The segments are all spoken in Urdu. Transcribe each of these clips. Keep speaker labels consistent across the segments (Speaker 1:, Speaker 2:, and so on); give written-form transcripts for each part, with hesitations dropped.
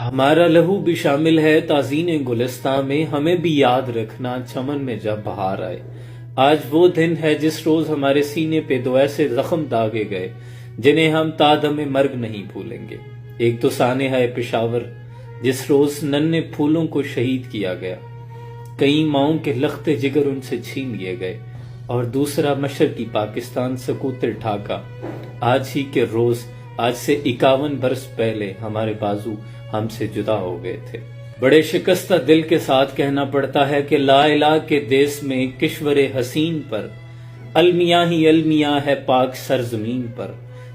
Speaker 1: ہمارا لہو بھی شامل ہے تعزین گلستاں میں، ہمیں بھی یاد رکھنا چمن میں جب بہار آئے۔ آج وہ دن ہے جس روز ہمارے سینے پہ دو ایسے زخم داغے گئے جنہیں ہم تا دم مرگ نہیں بھولیں گے۔ ایک تو سانحہ پشاور جس روز ننھے پھولوں کو شہید کیا گیا، کئی ماؤں کے لخت جگر ان سے چھین لیے گئے، اور دوسرا مشرقی پاکستان سکوتر ڈھاکہ آج ہی کے روز، آج سے 51 برس پہلے ہمارے بازو ہم سے جدا ہو گئے تھے۔ بڑے شکستہ دل کے ساتھ کہنا پڑتا ہے کہ لا الہ کے دیس میں کشور حسین پر، المیاں ہی المیاں ہے پاک سرزمین پر،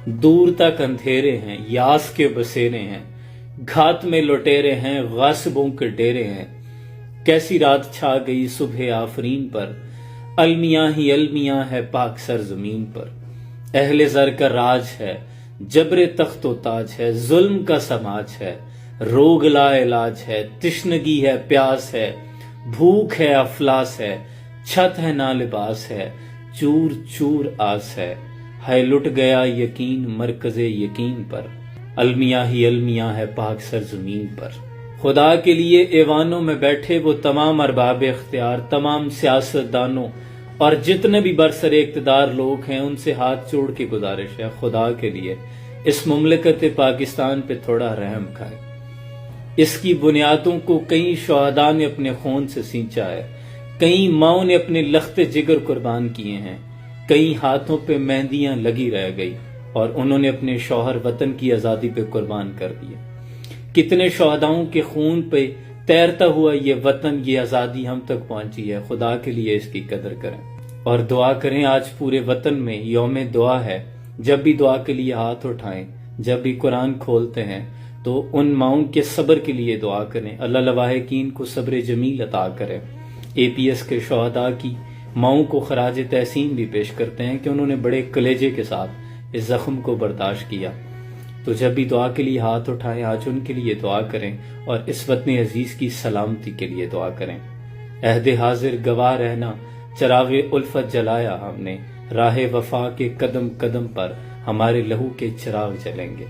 Speaker 1: دور تک اندھیرے ہیں یاس کے بسیرے ہیں، گھات میں لٹیرے ہیں غاصبوں کے ڈیرے ہیں، کیسی رات چھا گئی صبح آفرین پر، المیاں ہی المیاں ہے پاک سرزمین پر۔ اہل زر کا راج ہے، جبر تخت و تاج ہے، ظلم کا سماج ہے، روگ لا علاج ہے، تشنگی ہے پیاس ہے، بھوک ہے افلاس ہے، چھت ہے نا لباس ہے، چور چور آس ہے، ہے لٹ گیا یقین مرکز یقین پر، المیاں ہی المیاں ہے پاک سرزمین پر۔ خدا کے لیے ایوانوں میں بیٹھے وہ تمام ارباب اختیار، تمام سیاست دانوں اور جتنے بھی برسر اقتدار لوگ ہیں، ان سے ہاتھ جوڑ کے گزارش ہے، خدا کے لیے اس مملکت پاکستان پہ تھوڑا رحم کھائے۔ اس کی بنیادوں کو کئی شہداء نے اپنے خون سے سینچا ہے، کئی ماؤں نے اپنے لخت جگر قربان کیے ہیں، کئی ہاتھوں پہ مہندیاں لگی رہ گئی اور انہوں نے اپنے شوہر وطن کی آزادی پہ قربان کر دیے۔ کتنے شہداؤں کے خون پہ تیرتا ہوا یہ وطن، یہ آزادی ہم تک پہنچی ہے۔ خدا کے لیے اس کی قدر کریں اور دعا کریں۔ آج پورے وطن میں یوم دعا ہے۔ جب بھی دعا کے لیے ہاتھ اٹھائیں، جب بھی قرآن کھولتے ہیں تو ان ماؤں کے صبر کے لیے دعا کریں۔ اللہ لواحقین کو صبر جمیل عطا کرے۔ اے پی ایس کے شہداء کی ماؤں کو خراج تحسین بھی پیش کرتے ہیں کہ انہوں نے بڑے کلیجے کے ساتھ اس زخم کو برداشت کیا۔ تو جب بھی دعا کے لیے ہاتھ اٹھائیں، آج ان کے لیے دعا کریں اور اس وطن عزیز کی سلامتی کے لیے دعا کریں۔ عہد حاضر گواہ رہنا، چراغ الفت جلایا ہم نے، راہ وفا کے قدم قدم پر ہمارے لہو کے چراغ جلیں گے۔